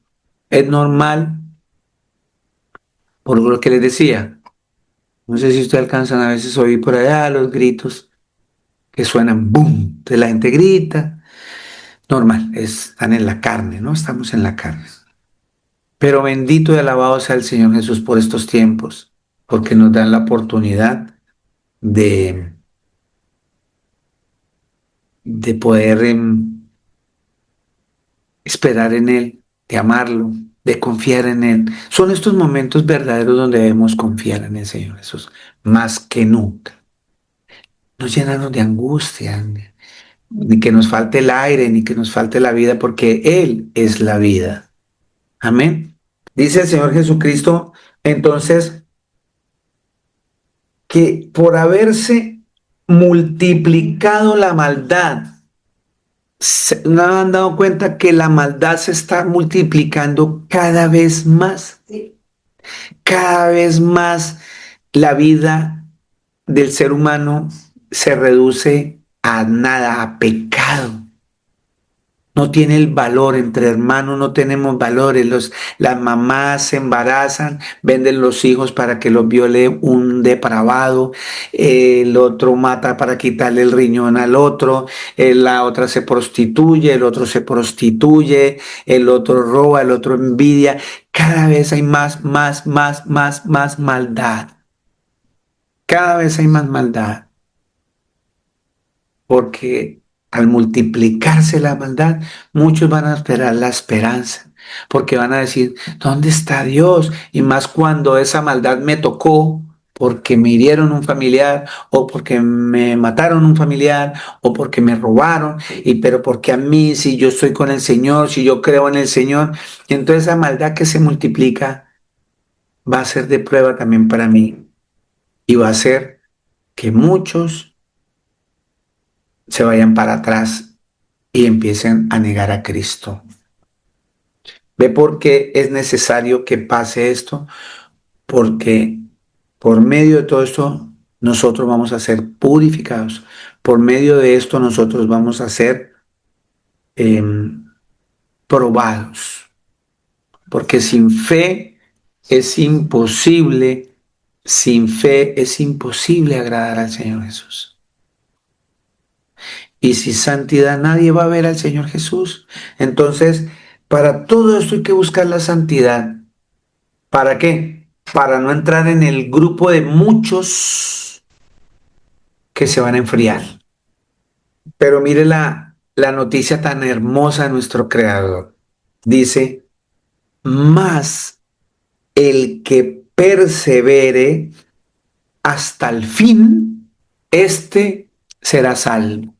por lo que les decía. No sé si ustedes alcanzan a veces oír por allá los gritos que suenan boom, de la gente grita. Normal, están en la carne, ¿no? Estamos en la carne. Pero bendito y alabado sea el Señor Jesús por estos tiempos, porque nos dan la oportunidad de, de poder esperar en Él, de amarlo, de confiar en Él. Son estos momentos verdaderos donde debemos confiar en el Señor Jesús, más que nunca. No llenarnos de angustia, ni que nos falte el aire, ni que nos falte la vida, porque Él es la vida. Amén. Dice el Señor Jesucristo, entonces, que por haberse multiplicado la maldad, ¿no han dado cuenta que la maldad se está multiplicando cada vez más? Cada vez más la vida del ser humano se reduce a nada, a pecado. No tiene el valor, entre hermanos no tenemos valores. Las mamás se embarazan, venden los hijos para que los viole un depravado, el otro mata para quitarle el riñón al otro, la otra se prostituye, el otro se prostituye, el otro roba, el otro envidia. Cada vez hay más maldad. Cada vez hay más maldad. Porque al multiplicarse la maldad, muchos van a esperar la esperanza, porque van a decir, ¿dónde está Dios? Y más cuando esa maldad me tocó porque me hirieron un familiar o porque me mataron un familiar o porque me robaron, y pero porque a mí, si yo estoy con el Señor, si yo creo en el Señor, entonces esa maldad que se multiplica va a ser de prueba también para mí y va a ser que muchos se vayan para atrás y empiecen a negar a Cristo. ¿Ve por qué es necesario que pase esto? Porque por medio de todo esto nosotros vamos a ser purificados. Por medio de esto nosotros vamos a ser eh, probados. Porque sin fe es imposible agradar al Señor Jesús. Y sin santidad nadie va a ver al Señor Jesús. Entonces, para todo esto hay que buscar la santidad. ¿Para qué? Para no entrar en el grupo de muchos que se van a enfriar. Pero mire la noticia tan hermosa de nuestro Creador. Dice, más el que persevere hasta el fin, este será salvo.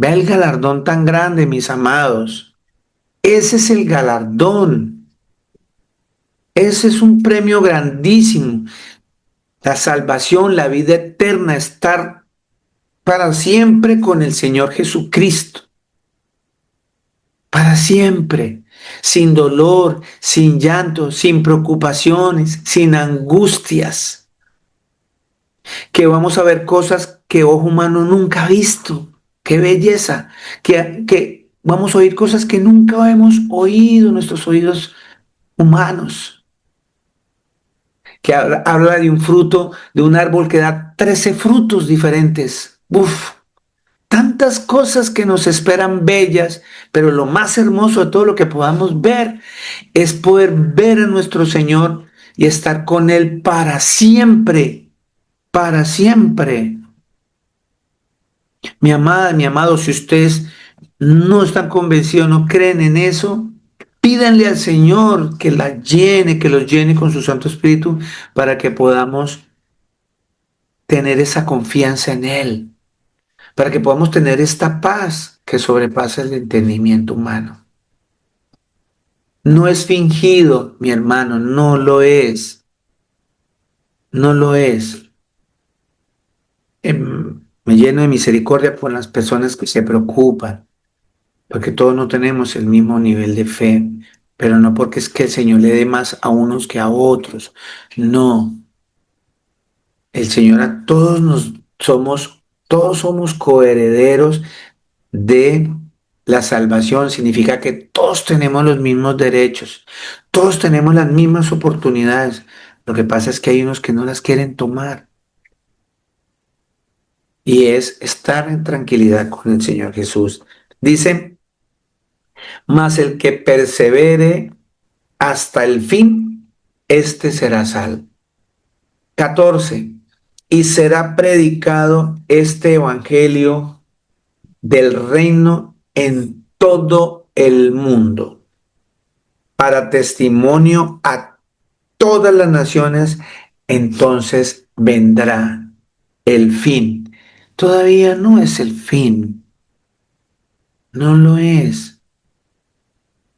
Vea el galardón tan grande, mis amados. Ese es el galardón. Ese es un premio grandísimo. La salvación, la vida eterna, estar para siempre con el Señor Jesucristo. Para siempre. Sin dolor, sin llanto, sin preocupaciones, sin angustias. Que vamos a ver cosas que ojo humano nunca ha visto. Qué belleza. Que vamos a oír cosas que nunca hemos oído en nuestros oídos humanos. Que habla de un fruto, de un árbol que da 13 frutos diferentes. Uf, tantas cosas que nos esperan bellas, pero lo más hermoso de todo lo que podamos ver es poder ver a nuestro Señor y estar con Él para siempre, para siempre. Mi amada, mi amado, si ustedes no están convencidos, no creen en eso, pídanle al Señor que la llene, que los llene con su Santo Espíritu para que podamos tener esa confianza en Él, para que podamos tener esta paz que sobrepasa el entendimiento humano. No es fingido, mi hermano, no lo es. No lo es. Me lleno de misericordia por las personas que se preocupan, porque todos no tenemos el mismo nivel de fe, pero no porque es que el Señor le dé más a unos que a otros. No. El Señor a todos somos coherederos de la salvación. Significa que todos tenemos los mismos derechos, todos tenemos las mismas oportunidades. Lo que pasa es que hay unos que no las quieren tomar. Y es estar en tranquilidad con el Señor Jesús. Dice, mas el que persevere hasta el fin, este será salvo. 14. Y será predicado este evangelio del reino en todo el mundo, para testimonio a todas las naciones, entonces vendrá el fin. Todavía no es el fin, no lo es.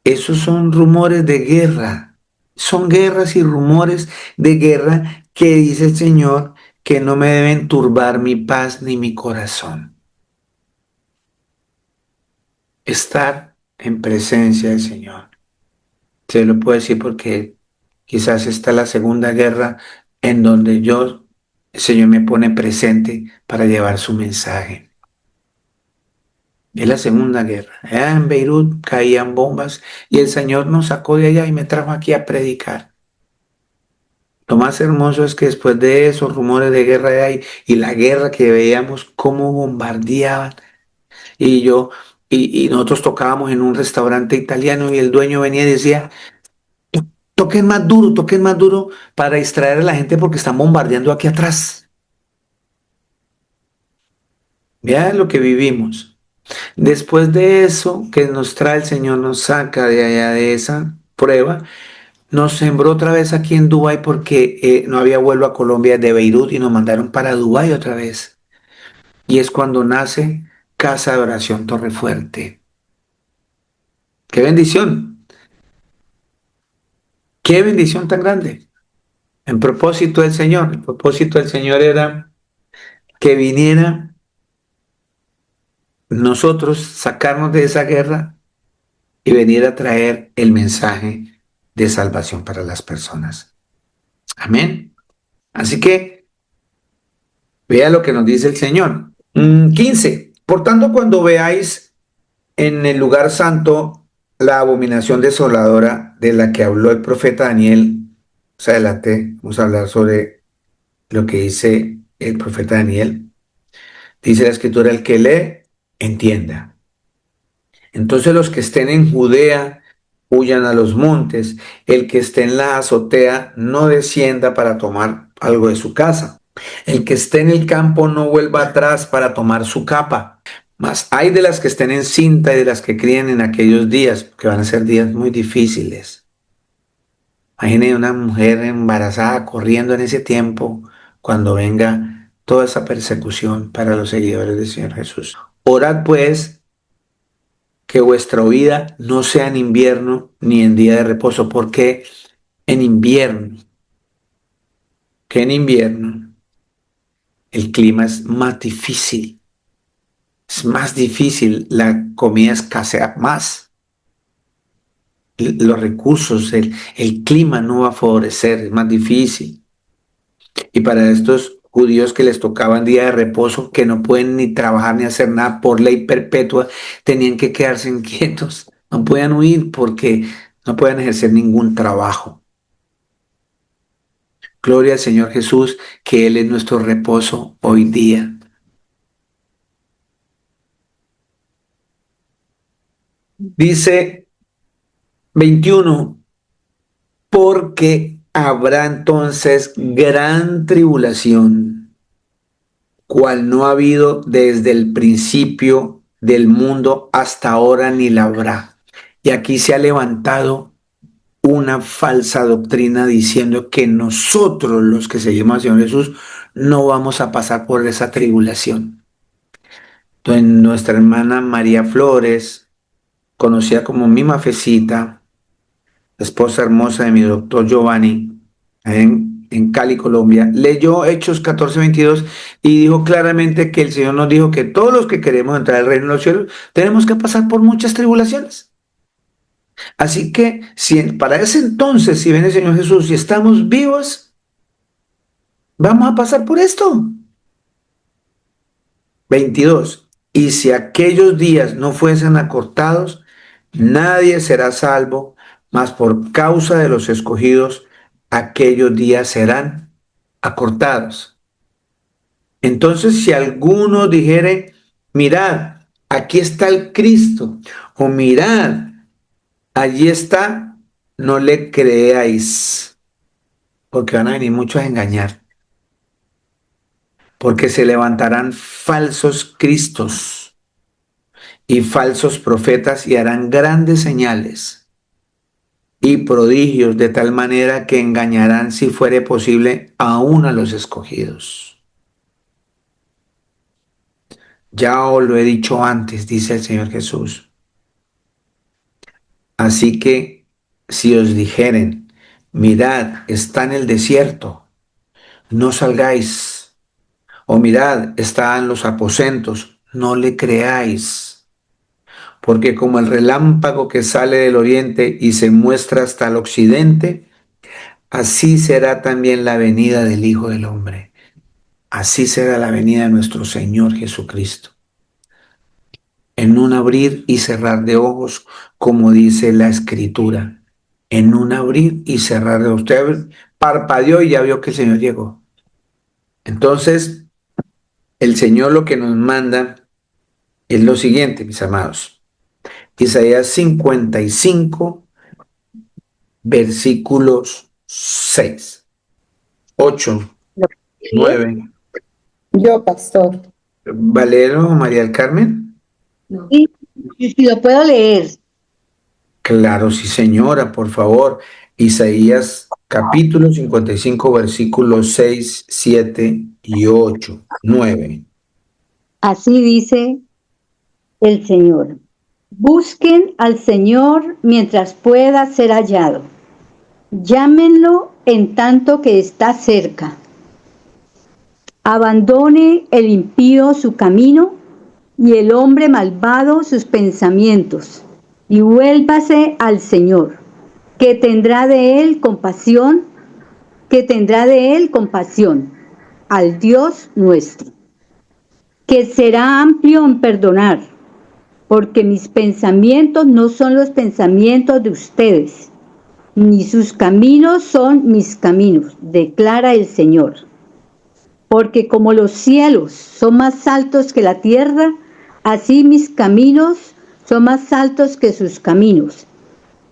Esos son rumores de guerra, son guerras y rumores de guerra que dice el Señor que no me deben turbar mi paz ni mi corazón. Estar en presencia del Señor. Se lo puedo decir porque quizás esta es la segunda guerra en donde el Señor me pone presente para llevar su mensaje. Es la Segunda Guerra. Allá en Beirut caían bombas y el Señor nos sacó de allá y me trajo aquí a predicar. Lo más hermoso es que después de esos rumores de guerra de ahí y la guerra que veíamos, cómo bombardeaban, y yo, y nosotros tocábamos en un restaurante italiano y el dueño venía y decía, toquen más duro para distraer a la gente porque están bombardeando aquí atrás. Vean lo que vivimos. Después de eso que nos trae el Señor, nos saca de allá de esa prueba, nos sembró otra vez aquí en Dubái porque no había vuelo a Colombia de Beirut y nos mandaron para Dubái otra vez. Y es cuando nace Casa de Oración Torrefuerte. ¡Qué bendición! ¡Qué bendición tan grande! El propósito del Señor, el propósito del Señor era que viniera nosotros, sacarnos de esa guerra y venir a traer el mensaje de salvación para las personas. Amén. Así que vea lo que nos dice el Señor. 15. Por tanto, cuando veáis en el lugar santo la abominación desoladora de la que habló el profeta Daniel, más adelante vamos a hablar sobre lo que dice el profeta Daniel. Dice la escritura, el que lee, entienda. Entonces los que estén en Judea, huyan a los montes. El que esté en la azotea, no descienda para tomar algo de su casa. El que esté en el campo, no vuelva atrás para tomar su capa. Mas hay de las que estén en cinta y de las que críen en aquellos días, que van a ser días muy difíciles. Imagine una mujer embarazada corriendo en ese tiempo cuando venga toda esa persecución para los seguidores del Señor Jesús. Orad pues que vuestra vida no sea en invierno ni en día de reposo, porque en invierno, que en invierno el clima es más difícil, la comida escasea más, los recursos, el clima no va a favorecer, es más difícil. Y para estos judíos que les tocaban día de reposo, que no pueden ni trabajar ni hacer nada por ley perpetua, tenían que quedarse inquietos, no podían huir porque no podían ejercer ningún trabajo. Gloria al Señor Jesús, que Él es nuestro reposo hoy día. Dice 21, porque habrá entonces gran tribulación, cual no ha habido desde el principio del mundo hasta ahora ni la habrá. Y aquí se ha levantado una falsa doctrina diciendo que nosotros los que seguimos al Señor Jesús no vamos a pasar por esa tribulación. Entonces nuestra hermana María Flores, conocida como mi Mafecita, esposa hermosa de mi doctor Giovanni, en Cali, Colombia, leyó Hechos 14:22 y dijo claramente que el Señor nos dijo que todos los que queremos entrar al reino de los cielos tenemos que pasar por muchas tribulaciones. Así que si para ese entonces, si viene el Señor Jesús y estamos vivos, vamos a pasar por esto. 22. Y si aquellos días no fuesen acortados, nadie será salvo, mas por causa de los escogidos, aquellos días serán acortados. Entonces, si alguno dijere, mirad, aquí está el Cristo, o mirad, allí está, no le creáis, porque van a venir muchos a engañar, porque se levantarán falsos cristos y falsos profetas y harán grandes señales y prodigios de tal manera que engañarán, si fuere posible, aún a los escogidos. Ya os lo he dicho antes, dice el Señor Jesús. Así que si os dijeren, mirad, está en el desierto, no salgáis, o mirad, está en los aposentos, no le creáis, porque como el relámpago que sale del oriente y se muestra hasta el occidente, así será también la venida del Hijo del Hombre. Así será la venida de nuestro Señor Jesucristo. en un abrir y cerrar de ojos, como dice la Escritura. En un abrir y cerrar de ojos. Usted parpadeó y ya vio que el Señor llegó. Entonces, el Señor lo que nos manda es lo siguiente, mis amados. Isaías 55, versículos 6, 8, 9. Yo, pastor. Valero, María del Carmen. Y si lo puedo leer. Claro, sí, señora, por favor. Isaías capítulo 55, versículos 6, 7 y 8, 9. Así dice el Señor. Busquen al Señor mientras pueda ser hallado. Llámenlo en tanto que está cerca. Abandone el impío su camino y el hombre malvado sus pensamientos, y vuélvase al Señor, que tendrá de él compasión, al Dios nuestro, que será amplio en perdonar, porque mis pensamientos no son los pensamientos de ustedes, ni sus caminos son mis caminos, declara el Señor. Porque como los cielos son más altos que la tierra, así mis caminos son más altos que sus caminos,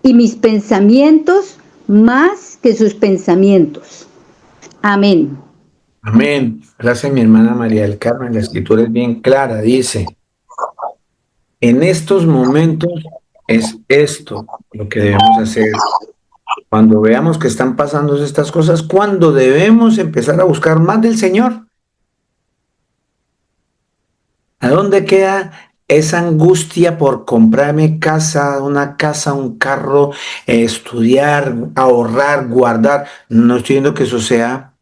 y mis pensamientos más que sus pensamientos. Amén. Amén. Gracias, mi hermana María del Carmen. La escritura es bien clara. Dice, en estos momentos es esto lo que debemos hacer. Cuando veamos que están pasando estas cosas, cuando debemos empezar a buscar más del Señor. ¿A dónde queda esa angustia por comprarme casa, un carro, estudiar, ahorrar, guardar? No estoy diciendo que eso sea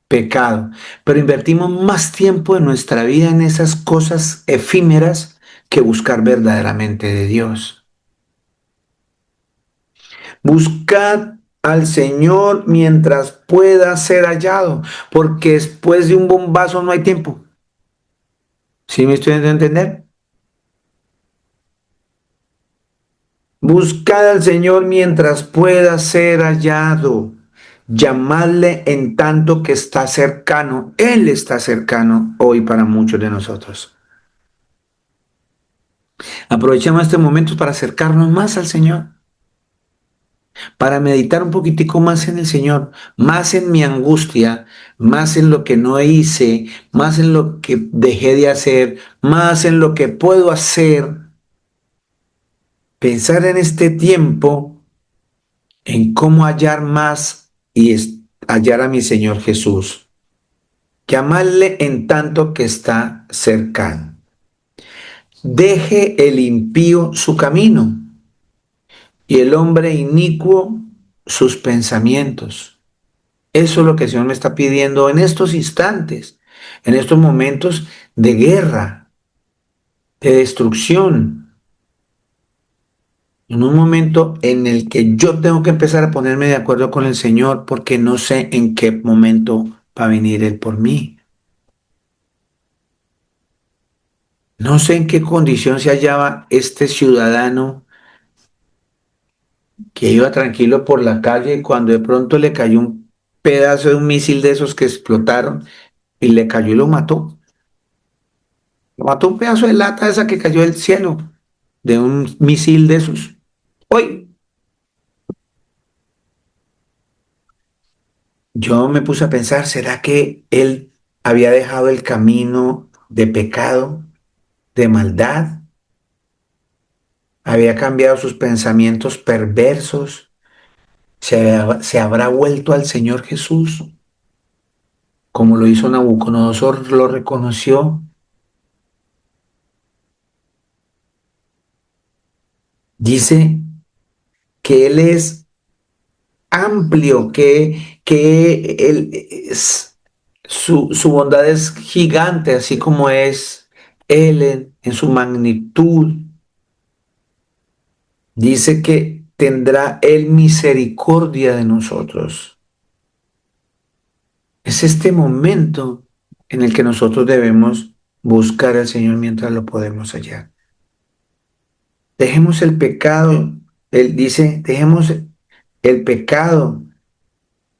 pecado, pero invertimos más tiempo en nuestra vida en esas cosas efímeras que buscar verdaderamente de Dios. Buscad al Señor mientras pueda ser hallado, porque después de un bombazo no hay tiempo. ¿Sí me estoy dando a entender? Buscad al Señor mientras pueda ser hallado. Llamadle en tanto que está cercano. Él está cercano hoy para muchos de nosotros. Aprovechemos este momento para acercarnos más al Señor, para meditar un poquitico más en el Señor, más en mi angustia, más en lo que no hice, más en lo que dejé de hacer, más en lo que puedo hacer. Pensar en este tiempo en cómo hallar más y hallar a mi Señor Jesús. Llamarle en tanto que está cercano. Deje el impío su camino y el hombre inicuo sus pensamientos. Eso es lo que el Señor me está pidiendo en estos instantes, en estos momentos de guerra, de destrucción, en un momento en el que yo tengo que empezar a ponerme de acuerdo con el Señor porque no sé en qué momento va a venir Él por mí. No sé en qué condición se hallaba este ciudadano que iba tranquilo por la calle y cuando de pronto le cayó un pedazo de un misil de esos que explotaron y le cayó y lo mató. Lo mató un pedazo de lata esa que cayó del cielo, de un misil de esos. Hoy yo me puse a pensar, ¿será que él había dejado el camino de pecado, de maldad? ¿Había cambiado sus pensamientos perversos? ¿Se habrá vuelto al Señor Jesús? Como lo hizo Nabucodonosor, lo reconoció. Dice que Él es amplio, que él es, su bondad es gigante, así como es Él en su magnitud. Dice que tendrá Él misericordia de nosotros. Es este momento en el que nosotros debemos buscar al Señor mientras lo podemos hallar. Dejemos el pecado. Él dice, dejemos el pecado.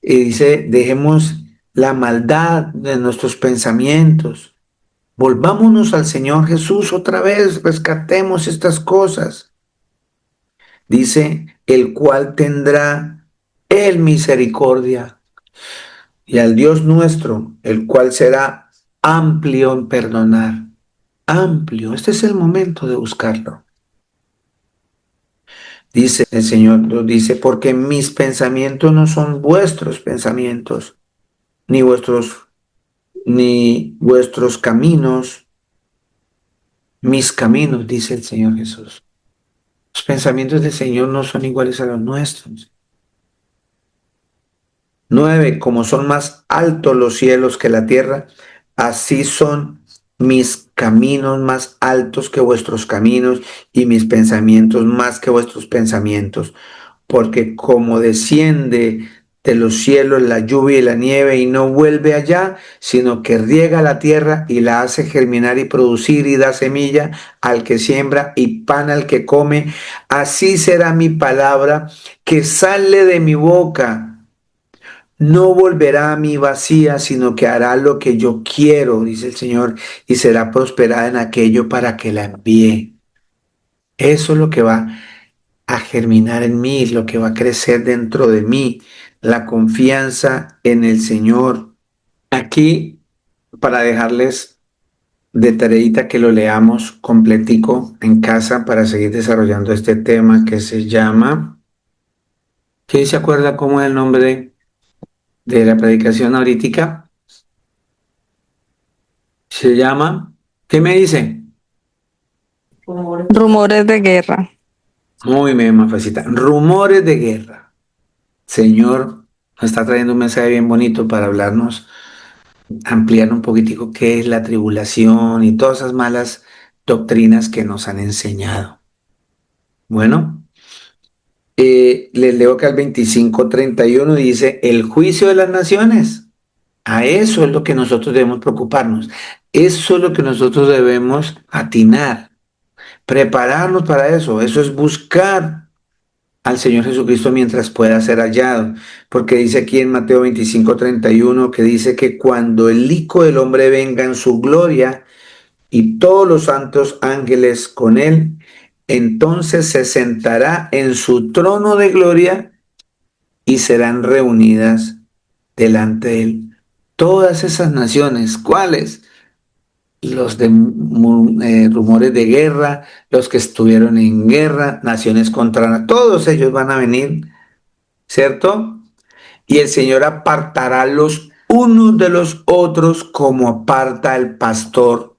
Y dice, dejemos la maldad de nuestros pensamientos. Volvámonos al Señor Jesús otra vez, rescatemos estas cosas. Dice, el cual tendrá Él misericordia, y al Dios nuestro, el cual será amplio en perdonar. Amplio, este es el momento de buscarlo. Dice el Señor, nos dice, porque mis pensamientos no son vuestros pensamientos, ni vuestros caminos, mis caminos, dice el Señor Jesús. Los pensamientos del Señor no son iguales a los nuestros. 9, como son más altos los cielos que la tierra, así son mis caminos más altos que vuestros caminos y mis pensamientos más que vuestros pensamientos. Porque como desciende de los cielos la lluvia y la nieve y no vuelve allá, sino que riega la tierra y la hace germinar y producir y da semilla al que siembra y pan al que come, así será mi palabra que sale de mi boca. No volverá a mí vacía, sino que hará lo que yo quiero, dice el Señor, y será prosperada en aquello para que la envíe. Eso es lo que va a germinar en mí, lo que va a crecer dentro de mí, la confianza en el Señor. Aquí, para dejarles de tareita que lo leamos completico en casa para seguir desarrollando este tema que se llama, ¿quién se acuerda cómo es el nombre de la predicación ahorita? Se llama, ¿qué me dice? Rumores de guerra. Muy bien, Mafecita. Rumores de guerra. Señor, nos está trayendo un mensaje bien bonito para hablarnos, ampliar un poquitico qué es la tribulación y todas esas malas doctrinas que nos han enseñado. Bueno, les leo que al 25:31 dice, el juicio de las naciones. A eso es lo que nosotros debemos preocuparnos. Eso es lo que nosotros debemos atinar. Prepararnos para eso. Eso es buscar al Señor Jesucristo mientras pueda ser hallado. Porque dice aquí en Mateo 25:31 que dice que cuando el Hijo del Hombre venga en su gloria y todos los santos ángeles con él, entonces se sentará en su trono de gloria y serán reunidas delante de él todas esas naciones. ¿Cuáles? Los de rumores de guerra, los que estuvieron en guerra, naciones contra, todos ellos van a venir, ¿cierto? Y el Señor apartará los unos de los otros como aparta el pastor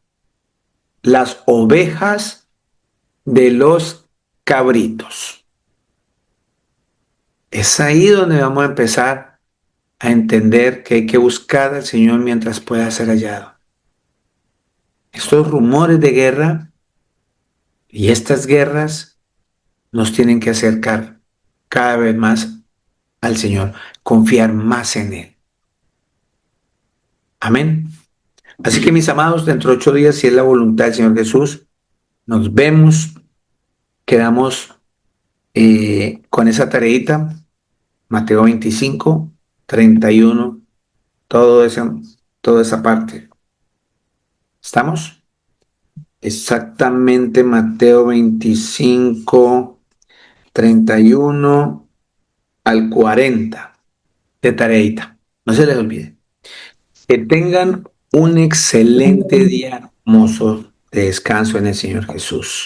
las ovejas de los cabritos. Es ahí donde vamos a empezar a entender que hay que buscar al Señor mientras pueda ser hallado. Estos rumores de guerra y estas guerras nos tienen que acercar cada vez más al Señor, confiar más en Él. Amén. Así que mis amados, dentro de 8 días, si es la voluntad del Señor Jesús, nos vemos, quedamos con esa tareita, Mateo 25:31, toda esa parte. ¿Estamos? Exactamente Mateo 25:31 al 40 de tareita. No se les olvide. Que tengan un excelente día hermoso de descanso en el Señor Jesús.